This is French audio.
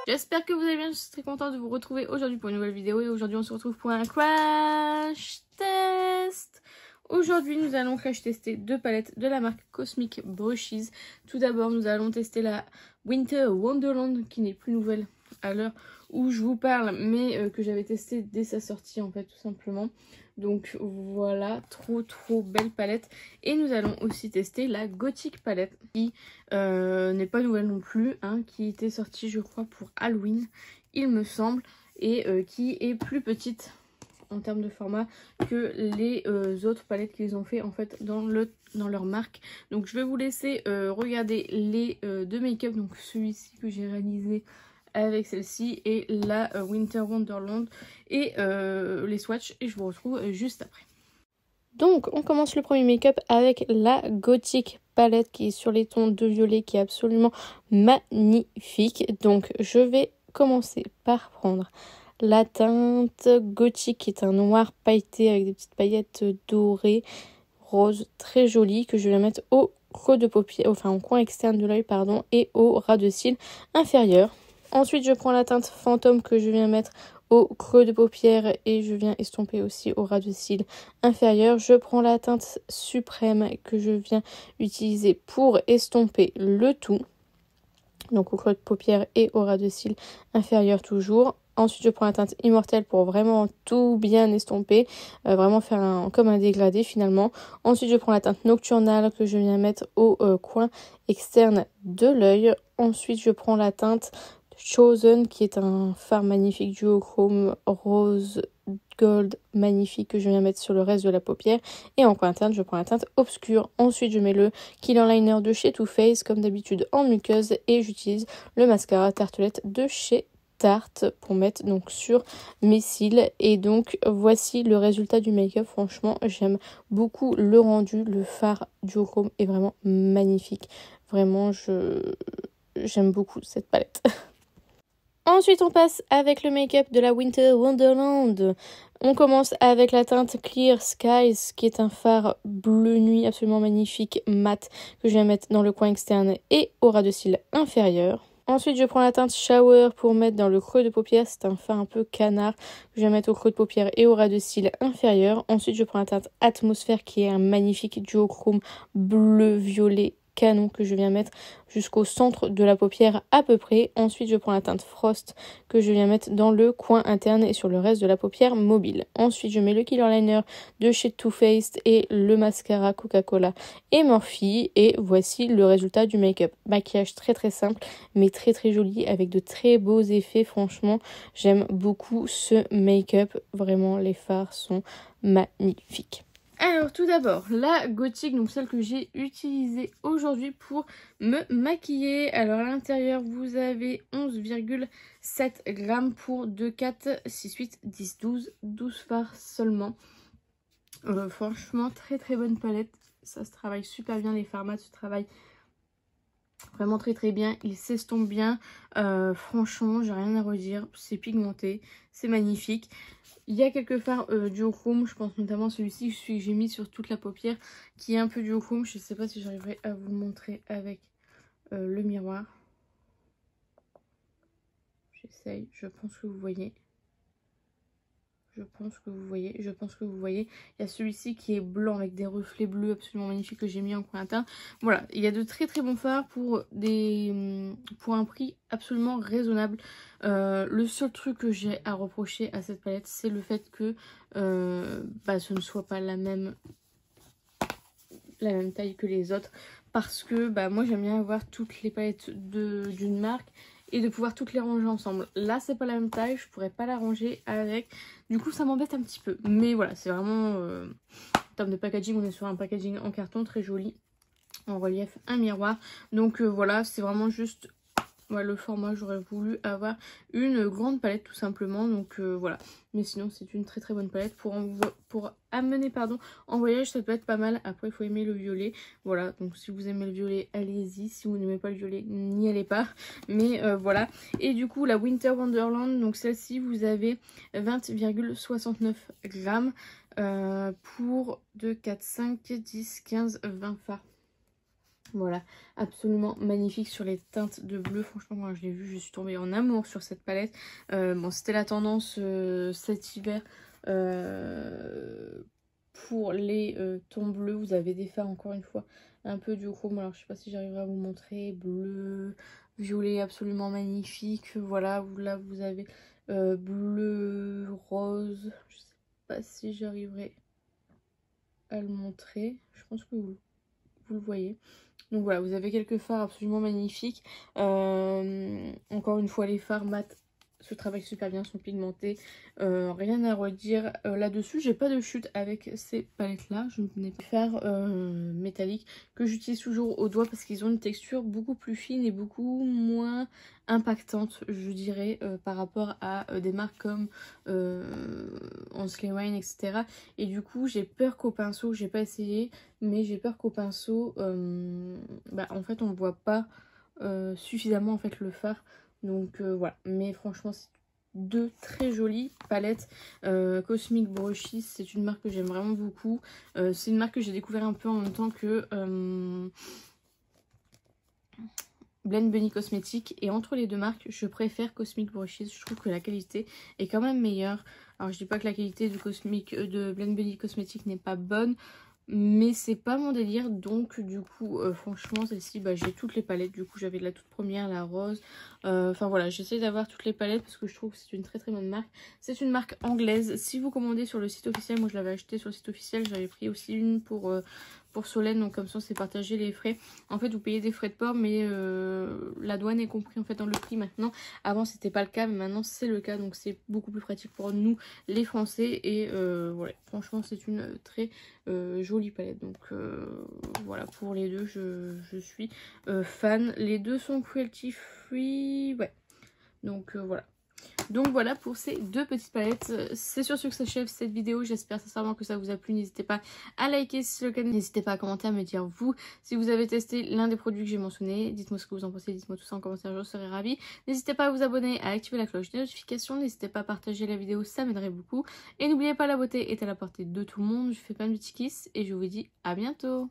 J'espère que vous allez bien, je suis très contente de vous retrouver aujourd'hui pour une nouvelle vidéo et aujourd'hui on se retrouve pour un crash test. Aujourd'hui nous allons crash tester deux palettes de la marque Cosmic Brushes. Tout d'abord nous allons tester la Winter Wonderland qui n'est plus nouvelle à l'heure où je vous parle mais que j'avais testé dès sa sortie en fait tout simplement. Donc voilà, trop belle palette. Et nous allons aussi tester la Gothic palette qui n'est pas nouvelle non plus, hein, qui était sortie je crois pour Halloween il me semble, et qui est plus petite en termes de format que les autres palettes qu'ils ont fait en fait dans leur marque. Donc je vais vous laisser regarder les deux make-up, donc celui-ci que j'ai réalisé avec celle-ci et la Winter Wonderland et les swatchs, et je vous retrouve juste après. Donc on commence le premier make-up avec la Gothic palette qui est sur les tons de violet, qui est absolument magnifique. Donc je vais commencer par prendre la teinte Gothic qui est un noir pailleté avec des petites paillettes dorées, rose, très jolie, que je vais mettre au creux de paupière, enfin au coin externe de l'œil pardon, et au ras de cils inférieur. Ensuite je prends la teinte Fantôme que je viens mettre au creux de paupière et je viens estomper aussi au ras de cils inférieur. Je prends la teinte Suprême que je viens utiliser pour estomper le tout, donc au creux de paupière et au ras de cils inférieur toujours. Ensuite je prends la teinte Immortelle pour vraiment tout bien estomper, vraiment faire comme un dégradé finalement. Ensuite je prends la teinte Nocturnale que je viens mettre au coin externe de l'œil. Ensuite je prends la teinte Chosen qui est un fard magnifique duochrome rose gold magnifique que je viens mettre sur le reste de la paupière. Et en coin interne je prends la teinte Obscure. Ensuite je mets le Killer Liner de chez Too Faced comme d'habitude en muqueuse et j'utilise le mascara Tartelette de chez Tarte pour mettre donc sur mes cils. Et donc voici le résultat du make-up. Franchement j'aime beaucoup le rendu, le fard duochrome est vraiment magnifique, vraiment j'aime beaucoup cette palette. Ensuite on passe avec le make-up de la Winter Wonderland. On commence avec la teinte Clear Skies qui est un fard bleu nuit absolument magnifique mat que je viens mettre dans le coin externe et au ras de cils inférieur. Ensuite je prends la teinte Shower pour mettre dans le creux de paupière, c'est un fard un peu canard que je vais mettre au creux de paupière et au ras de cils inférieur. Ensuite je prends la teinte Atmosphère qui est un magnifique duochrome bleu violet canon que je viens mettre jusqu'au centre de la paupière à peu près. Ensuite je prends la teinte Frost que je viens mettre dans le coin interne et sur le reste de la paupière mobile. Ensuite je mets le Killer Liner de chez Too Faced et le mascara Coca-Cola et Morphe, et voici le résultat du make-up. Maquillage très simple mais très joli avec de très beaux effets. Franchement j'aime beaucoup ce make-up, vraiment les fards sont magnifiques. Alors tout d'abord la Gothic, donc celle que j'ai utilisée aujourd'hui pour me maquiller. Alors à l'intérieur vous avez 11,7 grammes pour 2, 4, 6, 8, 10, 12 fards seulement. Franchement très bonne palette, ça se travaille super bien, les fards mat se travaillent vraiment très bien, ils s'estompent bien. Franchement j'ai rien à redire, c'est pigmenté, c'est magnifique. Il y a quelques fards duochrome, je pense notamment celui-ci que j'ai mis sur toute la paupière qui est un peu duochrome. Je ne sais pas si j'arriverai à vous le montrer avec le miroir. J'essaye, je pense que vous voyez. Je pense que vous voyez. Il y a celui-ci qui est blanc avec des reflets bleus absolument magnifiques que j'ai mis en coin interne. Voilà, il y a de très bons fards pour un prix absolument raisonnable. Le seul truc que j'ai à reprocher à cette palette, c'est le fait que ce ne soit pas la même taille que les autres. Parce que moi j'aime bien avoir toutes les palettes d'une marque et de pouvoir toutes les ranger ensemble. Là c'est pas la même taille, je pourrais pas la ranger avec, du coup ça m'embête un petit peu. Mais voilà, c'est vraiment en termes de packaging, on est sur un packaging en carton très joli, en relief un miroir. Donc voilà, c'est vraiment juste le format. J'aurais voulu avoir une grande palette tout simplement, donc voilà. Mais sinon c'est une très bonne palette pour amener en voyage, ça peut être pas mal. Après il faut aimer le violet, voilà, donc si vous aimez le violet allez-y, si vous n'aimez pas le violet n'y allez pas, mais voilà. Et du coup la Winter Wonderland, donc celle-ci vous avez 20,69 grammes pour 2, 4, 5, 10, 15, 20 fards. Voilà, absolument magnifique sur les teintes de bleu. Franchement, moi je l'ai vu, je suis tombée en amour sur cette palette. Bon, c'était la tendance cet hiver. Pour les tons bleus, vous avez des fards encore une fois un peu du chrome. Alors je sais pas si j'arriverai à vous montrer. Bleu, violet, absolument magnifique. Voilà, là vous avez bleu, rose. Je sais pas si j'arriverai à le montrer. Je pense que vous le voyez. Donc voilà, vous avez quelques fards absolument magnifiques. Encore une fois, les fards mat se travaillent super bien, sont pigmentés. Rien à redire là-dessus. J'ai pas de chute avec ces palettes-là. Je n'ai pas de fards métalliques que j'utilise toujours au doigt parce qu'ils ont une texture beaucoup plus fine et beaucoup moins impactante, je dirais, par rapport à des marques comme Honsley Wine, etc. Et du coup, j'ai peur qu'au pinceau, j'ai pas essayé, mais j'ai peur qu'au pinceau, en fait, on ne voit pas suffisamment en fait le fard. Donc voilà, mais franchement c'est deux très jolies palettes. Cosmic Brushes, c'est une marque que j'aime vraiment beaucoup. C'est une marque que j'ai découvert un peu en même temps que Blend Bunny Cosmétique, et entre les deux marques je préfère Cosmic Brushes. Je trouve que la qualité est quand même meilleure. Alors je dis pas que la qualité de Blend Bunny Cosmétique n'est pas bonne, mais c'est pas mon délire. Donc du coup franchement celle-ci, j'ai toutes les palettes. Du coup j'avais la toute première, la rose, enfin voilà, j'essaie d'avoir toutes les palettes parce que je trouve que c'est une très très bonne marque. C'est une marque anglaise. Si vous commandez sur le site officiel, moi je l'avais acheté sur le site officiel, j'avais pris aussi une pour Solène, donc comme ça c'est partagé les frais. En fait vous payez des frais de port, mais la douane est compris en fait dans le prix maintenant. Avant c'était pas le cas, mais maintenant c'est le cas, donc c'est beaucoup plus pratique pour nous les Français. Et voilà, franchement c'est une très jolie palette. Donc voilà, pour les deux je suis fan. Les deux sont cruelty free, ouais. Donc voilà. Donc voilà pour ces deux petites palettes. C'est sur ce que s'achève cette vidéo. J'espère sincèrement que ça vous a plu. N'hésitez pas à liker si c'est le cas. N'hésitez pas à commenter, à me dire vous si vous avez testé l'un des produits que j'ai mentionné. Dites-moi ce que vous en pensez. Dites-moi tout ça en commentaire. Je serai ravie. N'hésitez pas à vous abonner, à activer la cloche des notifications. N'hésitez pas à partager la vidéo. Ça m'aiderait beaucoup. Et n'oubliez pas, la beauté est à la portée de tout le monde. Je fais plein de petits kisses et je vous dis à bientôt.